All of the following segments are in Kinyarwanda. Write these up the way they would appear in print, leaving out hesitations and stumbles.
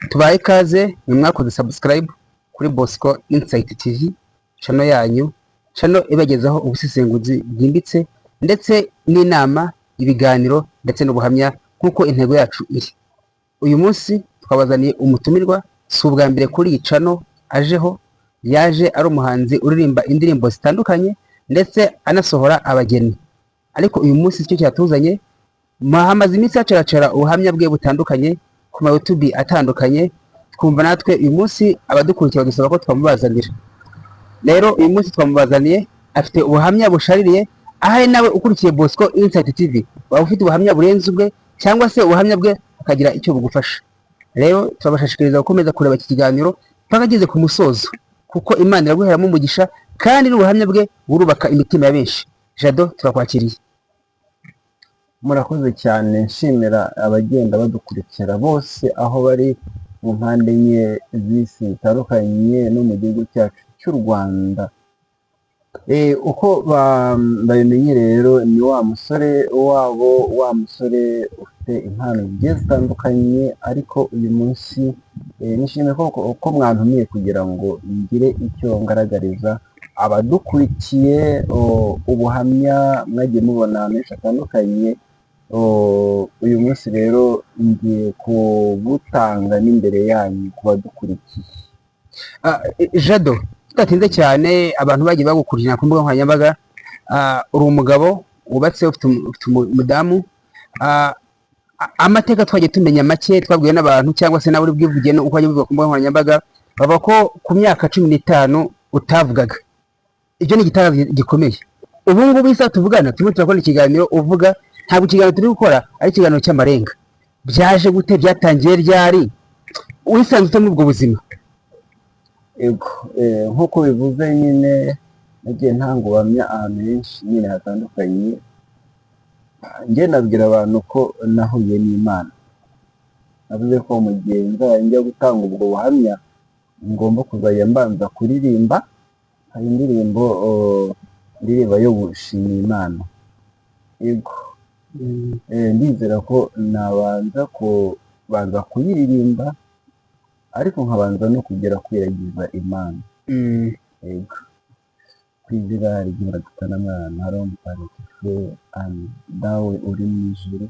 tubaye ikaze mwakoze subscribe kuri Bosco Insight TV channel yanyu, channel ibagezaho ubusesenguzi bwimbitse ndetse n'inama, ibiganiro ndetse n'ubuhamya nkuko intego yacu iri. Uyu munsi twabazaniye umutumirwa, si ubwa mbere kuri iyi channel ajeho. Yaje ari umuhanzi uririmba indirimbo zitandukanye ndetse anasohora abageni, ariko uyu munsi icyo cyatuzanye, hamaze iminsi hacaracara ubuhamya bwe butandukanye ku ma YouTube atandukanye, twumva natwe uyu munsi abadukurikiye badusaba ko twamubazanira. Rero uyu munsi twamubazaniye, afite ubuhamya bushaririye, ahari nawe ukurikiye Bosco Insight TV waba ufite ubuhamya burenze ubwe cyangwa se ubuhamya bwe akagira icyo bugufasha. Rero turabashishikariza gukomeza kureba iki kiganiro mpaka ageze ku musozo, kuko Imana iraguheramo umugisha kandi n'ubuhamya bwe burubaka imitima ya benshi. Jado, turakwakiriye. Murakoze cyane, nshimira abagenda badukurikira bose aho bari mu mpande enye z'isi zitandukanye no mu gihugu cyacu cy'u Rwanda. Uko babimenye rero, ni wa musore wabo, wa musore ufite impano zigiye zitandukanye, ariko uyu munsi nishimiye ko mwantumiye kugira ngo ngire icyo ngaragariza abadukurikiye. Ubuhamya mwagiye mubona menshi atandukanye, uyu munsi rero ngiye kubutanga n'imbere yanyu ku badukurikiye. Jado, tudatinze cyane, abantu bagiye bagukurikirana ku mbuga nkoranyambaga, uri umugabo wubatse, ufite umudamu. Amateka twagiye tumenya make, twabwiwe n'abantu cyangwa se nawe uri bwivuge uko wagiye uvuga ku mbuga nkoranyambaga, bavuga ko ku myaka 15 utavugaga. Ibyo ni igitangaza gikomeye. Ubu ngubu isa tuvugana, turimo turakora ikiganiro uvuga, ntabwo ikiganiro turi gukora ari ikiganiro cy'amarenga. Byaje gute? Byatangiye ryari? Wisanze ute muri ubwo buzima? Ego, nk'uko bivuze nyine, nagiye ntanga ubuhamya ahantu henshi nyine hatandukanye. Njye nabwira abantu ko nahuye n'Imana. Navuze ko mu gihe njya gutanga ubwo buhamya, ngomba kuzajya mbanza kuririmba. Hari indirimbo ndirimba yo gushimira Imana. Ego, ndizera ko nabanza kuyiririmba, ariko nkabanza no kugera kwiragiza Imana. Ego, kwizera rigira dutana mwana hari umutagatifu, dawe uri mu ijuru,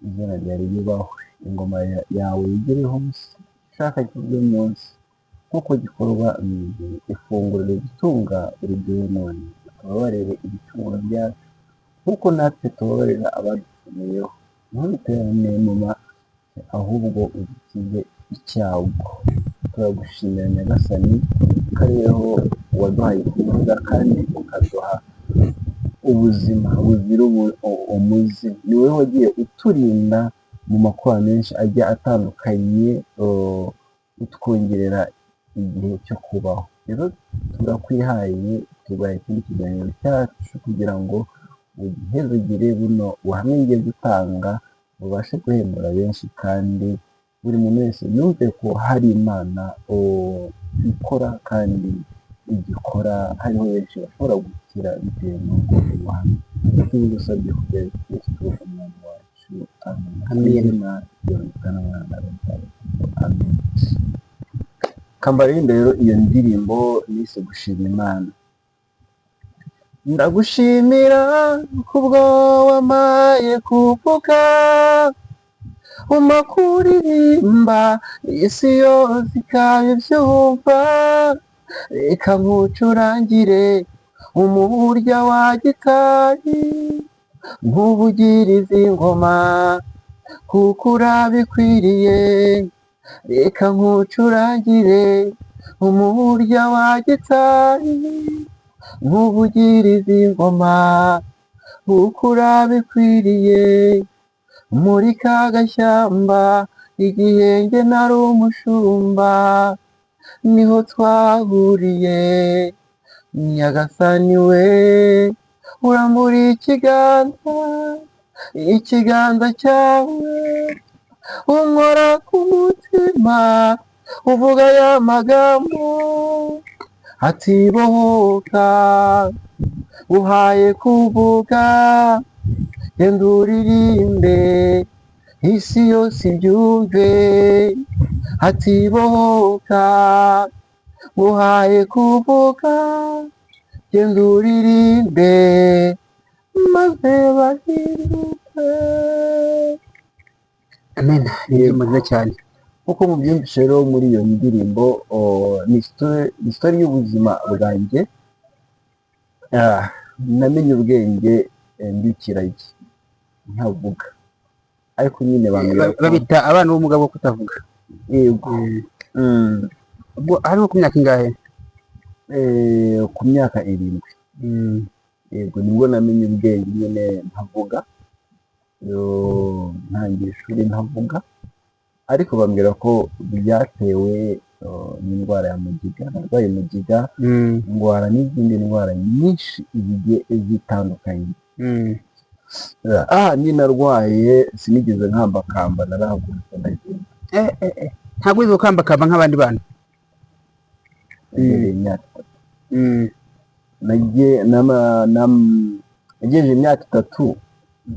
izina ryawe ryubahwe, ingoma yawe igereho hose, ushaka kibe munsi nk'uko gikorwa mu ijuru. Ifunguro ridutunga uriduhe none, tubabarire ibicumuro byacu nk'uko natwe tubabarira abaducumuyeho, ntuduterane mu mazi ahubwo udukize icyago. Turagushimira Nyagasani, kariho waduhaye kuvuga kandi ukaduha ubuzima buzira umuze. Ni wowe wagiye uturinda mu makuba menshi agiye atandukanye, utwongerera igihe cyo kubaho. Rero turakwihaye, tubaye ikindi kiganiro cyacu kugira ngo ugihezegere buno buhamya ngiye gutanga bubashe guhembura benshi, kandi buri muntu wese yumve ko hari Imana ikora kandi igikora. Hariho benshi bashobora gukira bitewe n'ubwo buhamya. Tugusabye kugira Kristo umwami wacu. Amen. Amen. Kambarinde rero iyo ndirimbo nise gushima Imana. Ndagushimira kubwo wamaye kuvuga, umakuririmba isi yose ikabibyumva. Reka nkucurangire umurya wa gitari, nkuvugirize ingoma kuko urabikwiriye. Reka nkucurangire umurya wa gitari, nkuvugirize ingoma kuko urabikwiriye. Muri ka gashyamba igihe njye nari umushumba, niho twahuriye. Nyagasani we, urambura ikiganza cyawe, unkora ku mutima, uvuga ya magambo ati bohoka, uhaye kuvuga, genda uririmbe isi yose ibyumve. atibohoka nguhaye kuvuga genda uririmbe maze bahinduke. amen. Ni indirimbo nziza cyane. Nk'uko mubyumvise rero muri iyo ndirimbo ni story y'ubuzima bwanjye. Namenye ubwenge ndi ikiragi ntavuga, ariko nyine babita abana b'umugabo wo kutavuga. yego. ubwo hariho ku myaka ingahe? Ku myaka 7. Yego nibwo namenye ubwenge nyine ntavuga, ntangiye ishuri ntavuga, ariko bambwira ko byatewe n'indwara ya mugiga. Narwaye mugiga, ndwara n'izindi ndwara nyinshi zigiye zitandukanye. Nyine narwaye sinigeze nkambakamba, narahagurutse ndagenda. Ntabwo wize gukambakamba nk'abandi bana? nagejeje imyaka 3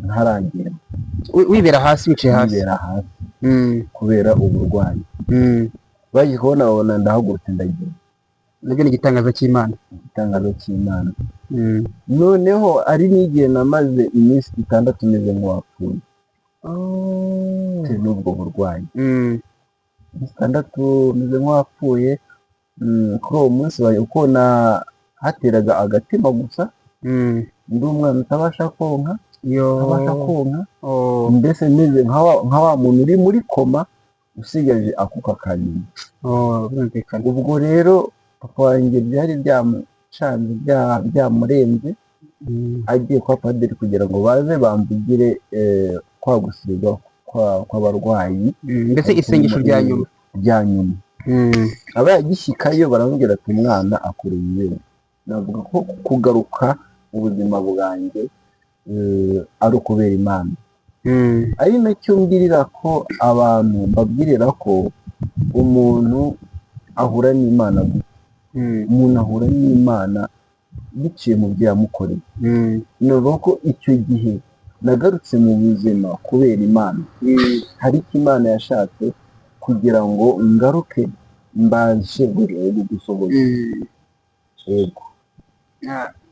ntaragenda. Wibera hasi, wicaye hasi? Wibera hasi kubera uburwayi. Bagiye kubona babona ndahagurutse ndagenda. Nabyo ni igitangazo cy'Imana. Igitangazo cy'Imana. Noneho ari n'igihe namaze iminsi 6 meze nk'uwapfuye n'ubwo burwayi. 6 meze nk'uwapfuye. Kuri uwo munsi uko hateraga agatima gusa, ndi umwana utabasha konka, mbese meze nka wa muntu uri muri koma usigaje akuka kanyuma. Ubwo rero papa wanjye byari byamucanze, byamurenze, agiye kwa padiri kugira ngo baze bambugire kwa gusiga kw'abarwayi, mbese isengesho rya nyuma. aba yagishyikayo baramubwira ati umwana akureye. Navuga ko kugaruka mu buzima bwanjye ari ukubera Imana. Ari nacyo mbwirira ko abantu mbabwirira ko umuntu ahura n'Imana gusa. Umuntu ahura n'Imana biciye mu byo yamukoreye. Navuga ko icyo gihe nagarutse mu buzima kubera Imana. Hari icyo Imana yashatse kugira ngo ngaruke mbashe gusohoza. Yego.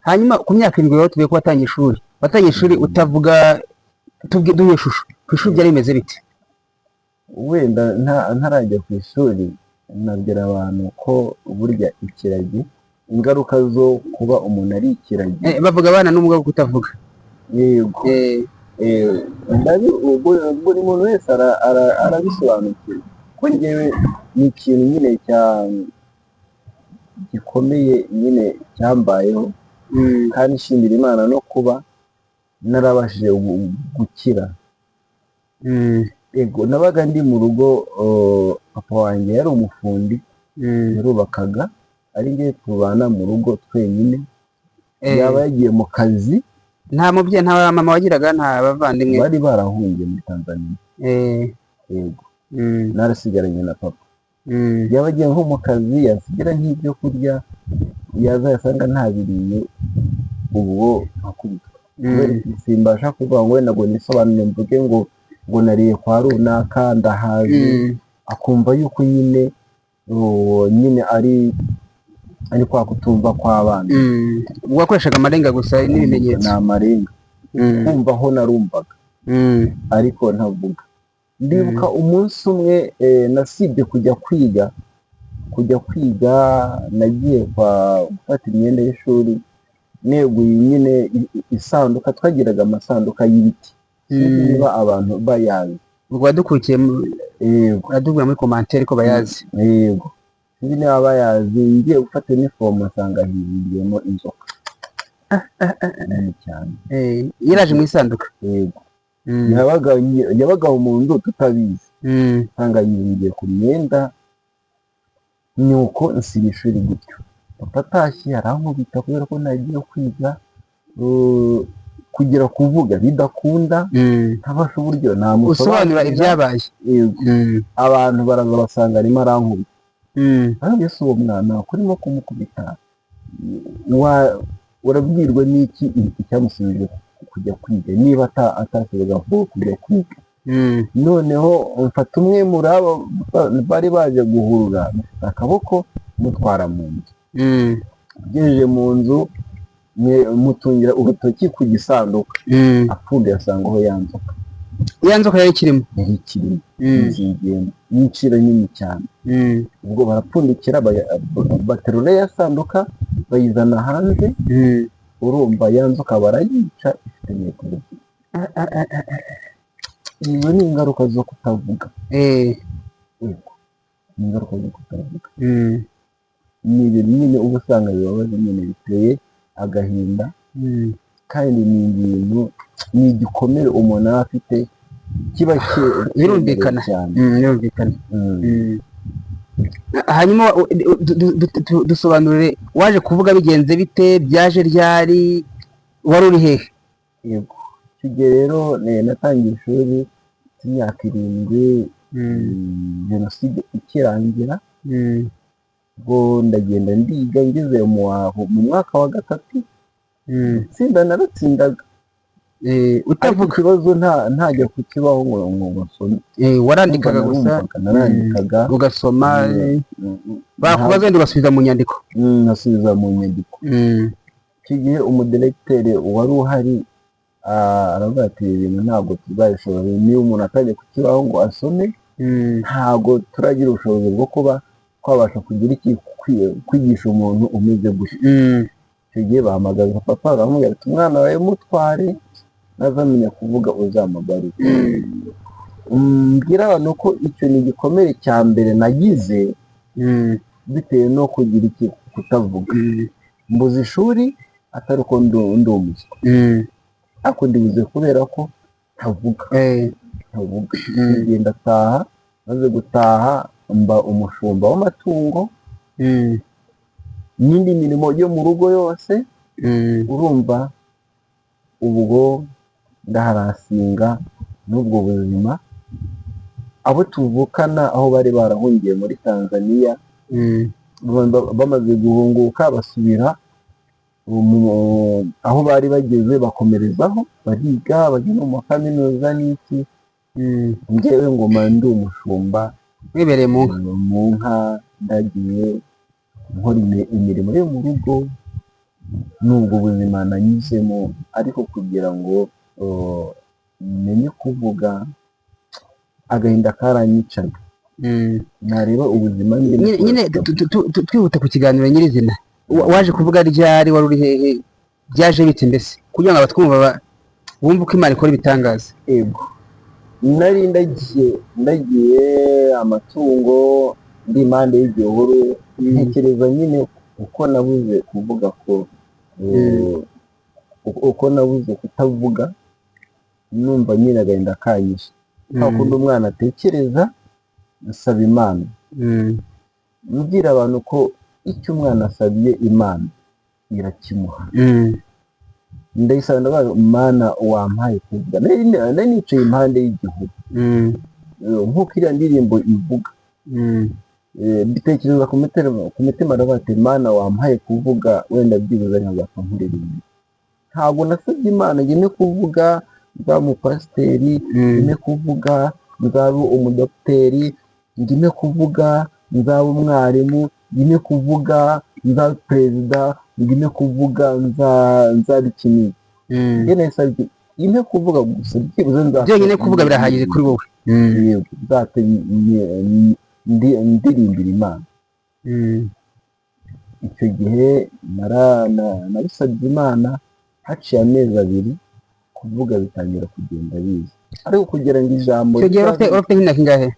Hanyuma ku myaka 7 rero tugiye ko watangiye ishuri utavuga. Duhe ishusho, ku ishuri byari bimeze bite? Wenda ntarajya ku ishuri nabwira abantu ko burya ikiragi, ingaruka zo kuba umuntu ari ikiragi, bavuga abana n'umugabo kutavuga. Yego. Buri muntu wese arabisobanukirwa ko njyewe ni ikintu nyine gikomeye nyine cyambayeho, kandi nshimira Imana no kuba narabashije gukira. Yego, nabaga ndi mu rugo, papa wanjye yari umufundi, yarubakaga, ari njye tubana mu rugo twenyine. Yaba yagiye mu kazi, nta mubyeyi, nta mama wagiraga, nta bavandimwe? Bari barahungiye muri Tanzania. Yego. Narasigaranye na papa. Yaba agiye nko mu kazi, yasigira nk'ibyo kurya, yaza yasanga ntabiriye, ubwo akubitwa. Simbasha kuvuga ngo wenda ngo nisobanure mvuge ngo nariye kwa runaka ndahazi, akumva yuko nyine ari kwa kutumva kw'abana. Wakoreshaga amarenga gusa n'ibimenyetso? Ni amarenga. Kumva aho narumvaga, ariko ntavuga. Ndibuka umunsi umwe nasibye kujya kwiga, nagiye gufata imyenda y'ishuri, neguye nyine isanduka. Twagiraga amasanduka y'ibiti, niba abantu bayazi. Ubwo wadukurikiye, uradubwira muri commentaire ko bayazi. Yego, niba bayazi. Ngiye gufata inifomu asanga hizindiyemo inzoka nini cyane. Yaraje mu isanduka? Yego. Yabaga umuntu tutabizi, asanga yizingiye ku myenda, nuko nsiba ishuri gutyo. Papa atashye arankubita kubera ko nagiye kwiga, kugira kuvuga bidakunda, ntabasha uburyo usobanura ibyabaye. Abantu baraza basanga arimo arankubita. Yesu, uwo mwana kurimo kumukubita urabwirwa n'iki icyamusubije kujya kwiga, niba atasibaga kujya kwiga? noneho mfata umwe muri abo bari baje guhurura akaboko mutwara mu nzu, ugejeje mu nzu mutungira urutoki ku gisanduku, apfunduye asanga aho ya nzoka yari ikirimo nzigenda y'iciro nini cyane. ubwo barapfundikira baterura ya sanduka bayizana hanze, urumva ya nzoka barayica ifite metero. Izo ni ingaruka zo kutavuga. Ni ingaruka zo kutavuga. Ni ibintu nyine uba usanga bibabaje nyine biteye agahinda, kandi ni ibintu ni igikomere umuntu aba afite kiba birumvikana birumvikana. Hanyuma dusobanurire, waje kuvuga bigenze bite, byaje ryari, wari uri hehe? Yego, kigiye rero natangiye ishuri imyaka 7 jenoside ikirangira, ubwo ndagenda ndiga ngeze mu mwaka wa 3, tsinda naratsindaga, utavuga ikibazo ntajya kukibaho ngo nsome. Warandikaga gusa? Narandikaga ugasoma, bakubaza ndi basubiza mu nyandiko? Nasubiza mu nyandiko. Kigiye umudirecteur wari uhari aravuga ati ibintu ntabwo tuzabishobora, niba umuntu atajya kukibaho ngo asome ntabwo turagira ubushobozi bwo kuba twabasha kugira kwigisha umuntu umeze gutya. Icyo gihe bahamagaza papa baramubwira ati umwana wawe mutware nazamenya kuvuga uzamugaruke. Mbwira abantu ko icyo ni igikomere cya mbere nagize bitewe no kugira kutavuga. Mbuze ishuri atari uko ndi umuswa, ariko ndibuze kubera ko ntavuga. Ngenda taha, maze gutaha mba umushumba w'amatungo n'indi mirimo yo mu rugo yose. Urumva ubwo ndaharasinga n'ubwo buzima. Abo tuvukana aho bari barahungiye muri Tanzania, bamaze guhunguka basubira aho bari bageze, bakomerezaho bariga bajya no mu kaminuza n'iki. Njyewe ngoma ndi umushumba wibereye mu nka, ndagiye nkora imirimo yo mu rugo. N'ubwo buzima nanyuzemo, ariko kugira ngo menye kuvuga agahinda karanyicaga. Nareba ubuzima nyine twihuta ku kiganiro nyirizina. Waje kuvuga ryari, wari uri hehe, byaje bite mbese, kugira ngo abatwumva bumve uko Imana ikora ibitangaza? Yego, nari ndagiye amatungo ndi impande y'igihuru, ntekereza nyine uko nabuze kuvuga ko uko nabuze kutavuga, numva nyine agahinda kanyishe. Hakunda umwana atekereza, nsaba Imana. Mbwira abantu ko icyo umwana asabiye Imana irakimuha. Ndayisaba ndabaza, Imana wampaye kuvuga. Nari nicaye impande y'igihuru nk'uko iriya ndirimbo ivuga. Mbitekereza ku mutima ndavuga ati Imana wampaye kuvuga, wenda byibuze nkazapfa nkuririmba. Ntabwo nasabye Imana ngene kuvuga nzaba umupasiteri, ngene kuvuga nzaba umudogiteri, ngene kuvuga nzaba umwarimu, ngene kuvuga nzaba perezida, ngene kuvuga nzaba ikintu. Ngene nasabye ngene kuvuga gusa, byibuze byonyine kuvuga birahagije kuri wowe. Ndirimbira Imana. Icyo gihe nabisabye Imana, haciye amezi 2 kuvuga bitangira kugenda biza, ariko kugira ngo ijambo. Icyo gihe urafite nk'imyaka ingahe?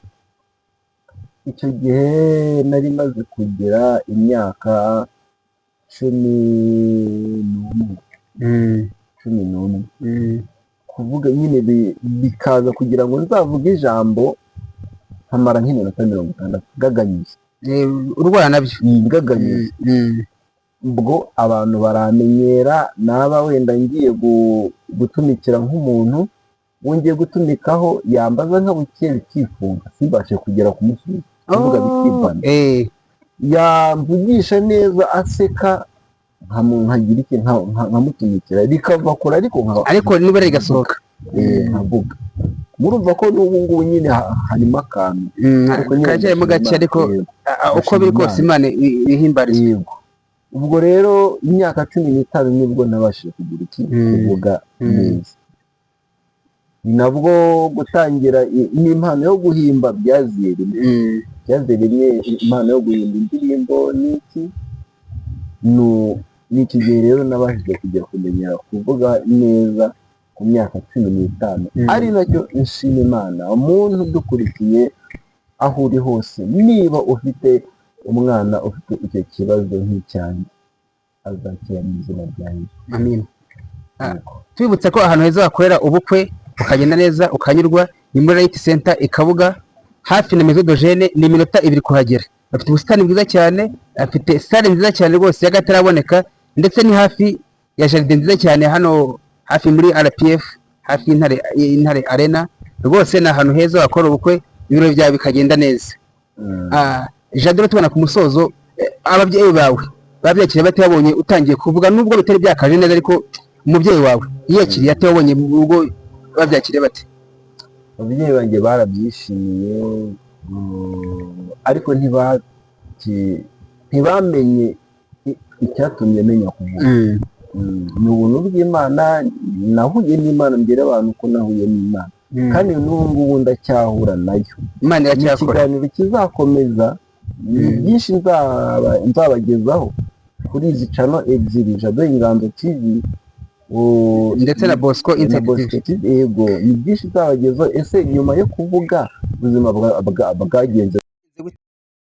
Icyo gihe nari maze kugira imyaka 11. Kuvuga nyine bikaza kugira ngo nzavuge ijambo nkamara nk'iminota 60 gaganyije. Urwara nabyo gaganyije. Ubwo abantu baramenyera, naba wenda ngiye gutumikira nk'umuntu, wongeye gutumikaho yambaza nk'abukeye bikifunga, sibashe kugera ku musozi kuvuga bikivana. Yamvugisha neza aseka, nkagira iki nkamutumikira bikava kure, ariko niba rigasohoka nkavuga. murumva ko n'ubu ngubu nyine harimo akantu karacyarimo gake ariko uko biri kose Imana ihimbarizwa. Ubwo rero imyaka 15 nibwo nabashije kugira iki kuvuga neza, nabwo gutangira n'impano yo guhimba byaziye rimwe impano yo guhimba indirimbo n'iki gihe rero nabashije kujya kumenya kuvuga neza ku myaka 15, ari nacyo nshima Imana. Umuntu dukurikiye aho uri hose, niba ufite umwana ufite icyo kibazo nk'icyanjye, azakira mu izina rya Yesu. Amen. Twibutsa ko ahantu heza wakorera ubukwe ukagenda neza ukanyurwa ni muri Light Center i Kabuga hafi na Maison d'Ogene, ni iminota 2 kuhagera. Afite ubusitani bwiza cyane, afite salle nziza cyane rwose y'agataraboneka, ndetse ni hafi ya jardin nziza cyane hano hafi muri RPF, hafi y'Intare Arena. Rwose ni ahantu heza wakora ubukwe, ibirori byawe bikagenda neza. Jadoro, tubona ku musozo, ababyeyi bawe babyakiriye bate babonye utangiye kuvuga, nubwo bitari byakaje neza, ariko umubyeyi wawe yiyakiriye ate, wabonye mu rugo babyakiriye bate? Ababyeyi banjye barabyishimiye, ariko ntibamenye icyatumye menya kuvuga. Ni ubuntu bw'Imana, nahuye n'Imana mbere abantu ko nahuye n'Imana, kandi n'ubu ngubu ndacyahura nayo. Imana iracyakora. Ikiganiro kizakomeza, ni byinshi nzabagezaho kuri izi channel ebyiri, Jado Inganzo TV ndetse na Bosco Insight TV. Yego, ni byinshi nzabagezaho. Ese nyuma yo kuvuga ubuzima bwagenze